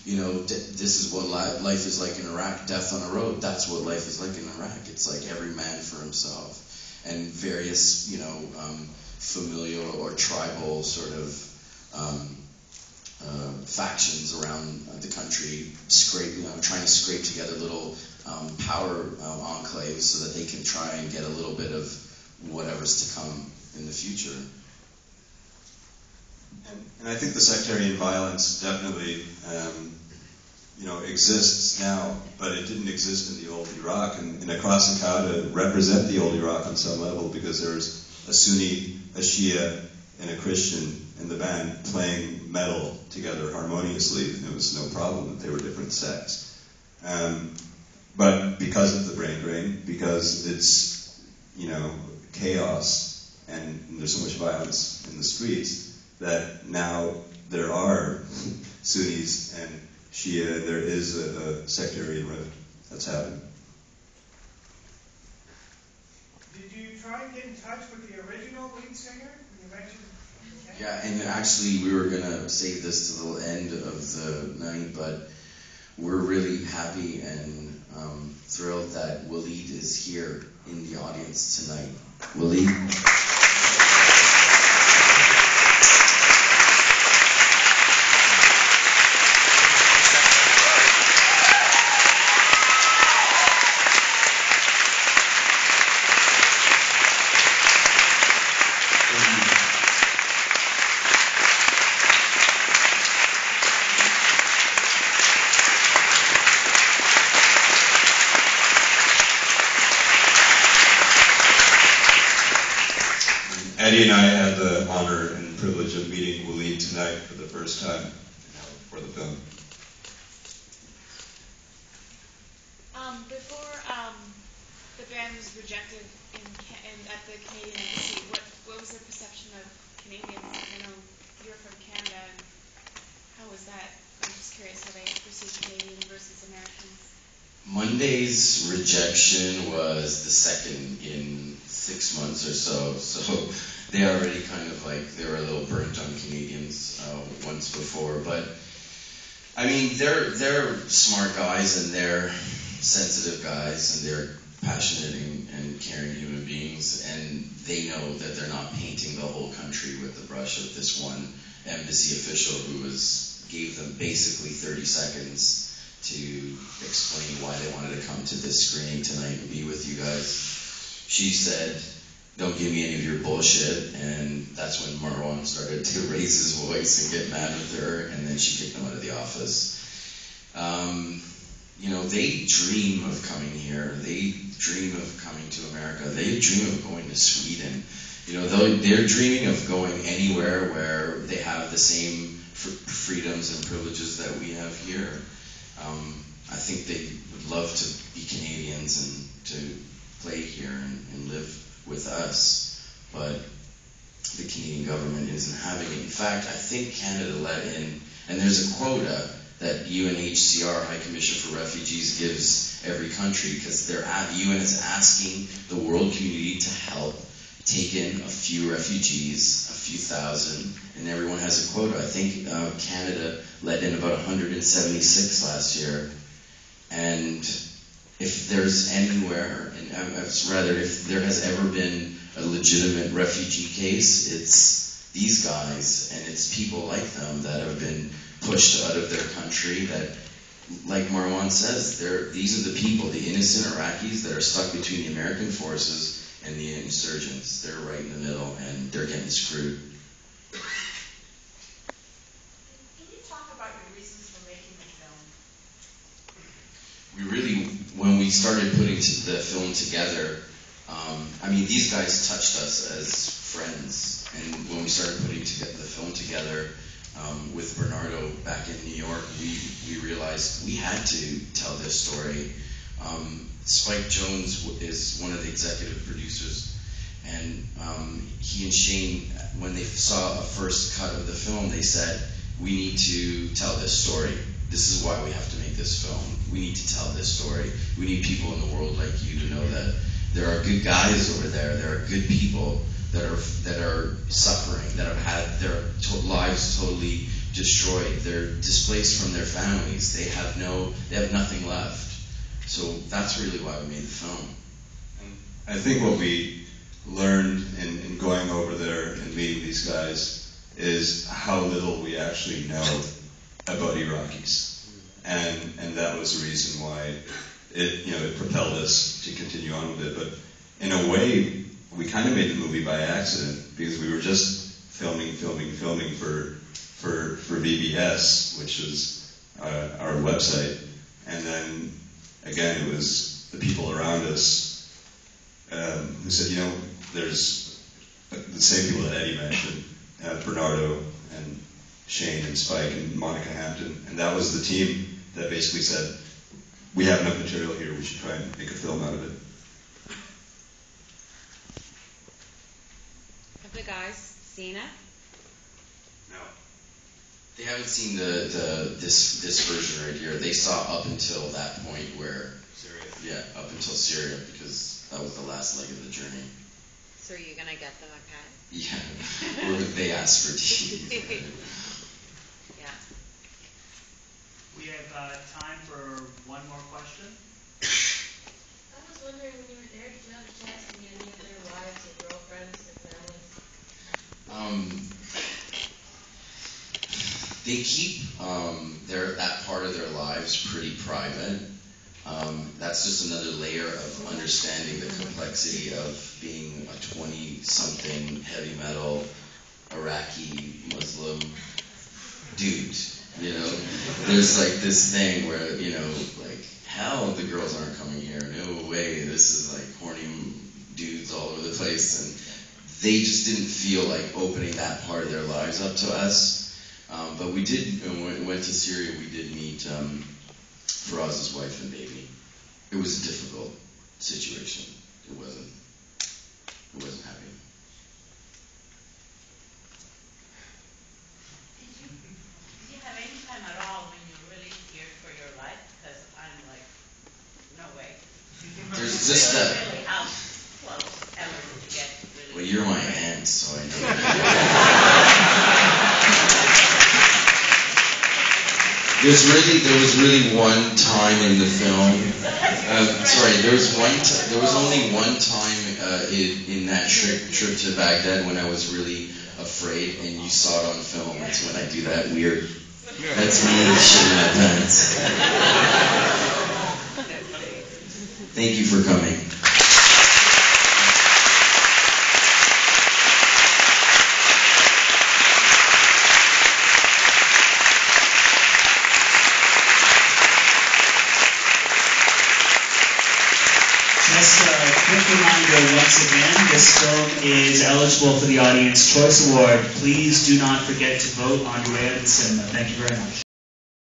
this is what life is like in Iraq, death on a road. That's what life is like in Iraq. It's like every man for himself. And various, familial or tribal sort of factions around the country trying to scrape together little power enclaves so that they can try and get a little bit of whatever's to come in the future. And I think the sectarian violence definitely, exists now, but it didn't exist in the old Iraq. And across the Cauda represent the old Iraq on some level, because there's a Sunni, a Shia, and a Christian in the band playing metal together harmoniously. And it was no problem that they were different sects. But because of the brain drain, because it's, chaos, and there's so much violence in the streets, that now there are Sunnis and Shia, there is a sectarian rift that's happening. Did you try and get in touch with the original lead singer? You mentioned. Yeah, and actually we were going to save this to the end of the night, but we're really happy and thrilled that Waleed is here in the audience tonight. Waleed. Eddy and I had the honor and privilege of meeting Waleed tonight for the first time for the film. Before the band was rejected at the Canadian Embassy, what was their perception of Canadians? I know you're from Canada, and how was that? I'm just curious how they perceive Canadian versus Americans. Monday's rejection was the second in 6 months or so. So they already kind of they were a little burnt on Canadians once before. But I mean, they're smart guys, and they're sensitive guys, and they're passionate and caring human beings, and they know that they're not painting the whole country with the brush of this one embassy official who gave them basically 30 seconds to explain why they wanted to come to this screening tonight and be with you guys. She said, "Don't give me any of your bullshit," and that's when Marwan started to raise his voice and get mad with her, and then she kicked him out of the office. They dream of coming here. They dream of coming to America. They dream of going to Sweden. They're dreaming of going anywhere where they have the same freedoms and privileges that we have here. I think they would love to be Canadians and to play here and live with us, but the Canadian government isn't having it. In fact, I think Canada let in, and there's a quota that UNHCR, High Commission for Refugees, gives every country, because the UN is asking the world community to help take in a few refugees, a few thousand, and everyone has a quota. I think Canada let in about 176 last year. And if there's anywhere, if there has ever been a legitimate refugee case, it's these guys, and it's people like them that have been pushed out of their country that, like Marwan says, these are the people, the innocent Iraqis that are stuck between the American forces and the insurgents. They're right in the middle, and they're getting screwed. Can you talk about your reasons for making the film? We really, when we started putting the film together, these guys touched us as friends, and when we started putting the film together with Bernardo back in New York, we realized we had to tell this story. Spike Jones is one of the executive producers, and he and Shane, when they saw a first cut of the film, they said, "We need to tell this story. This is why we have to make this film. We need to tell this story. We need people in the world like you to know that there are good guys over there. There are good people that are suffering, that have had their lives totally destroyed. They're displaced from their families. They have nothing left. So that's really why we made the film. I think what we learned in going over there and meeting these guys is how little we actually know about Iraqis, and that was the reason why it propelled us to continue on with it. But in a way, we kind of made the movie by accident because we were just filming for VBS, which was our website, and then again it was the people around us who said, there's the same people that Eddy mentioned, Bernardo and Shane and Spike and Monica Hampton, and that was the team that basically said, we have enough material here, we should try and make a film out of it. Have the guys seen it? No. They haven't seen this version right here. They saw up until that point where Syria. Yeah, up until Syria, because that was the last leg of the journey. So are you going to get them a cut? Yeah, or they asked for DVDs. Yeah. We have time for one more question. I was wondering, when you were there, did you have a chance to meet any of their wives or girlfriends or families? They keep that part of their lives pretty private. That's just another layer of understanding the complexity of being a 20-something heavy metal Iraqi Muslim dude. There's like this thing where hell, the girls aren't coming here. No way. This is like horny dudes all over the place, and they just didn't feel like opening that part of their lives up to us. But we did, when we went to Syria, we did meet Faraz's wife and baby. It was a difficult situation. It wasn't happy. Did you have any time at all when you really feared for your life? Because I'm like, no way. There's just really, how close ever did you get to really? Well, you're my aunt, so I know. There was really one time in the film. There was only one time in that trip to Baghdad when I was really afraid, and you saw it on film. That's when I do that weird. That's me shitting my pants. Thank you for coming. Just a quick reminder once again, this film is eligible for the Audience Choice Award. Please do not forget to vote on your way out of the cinema. Thank you very much.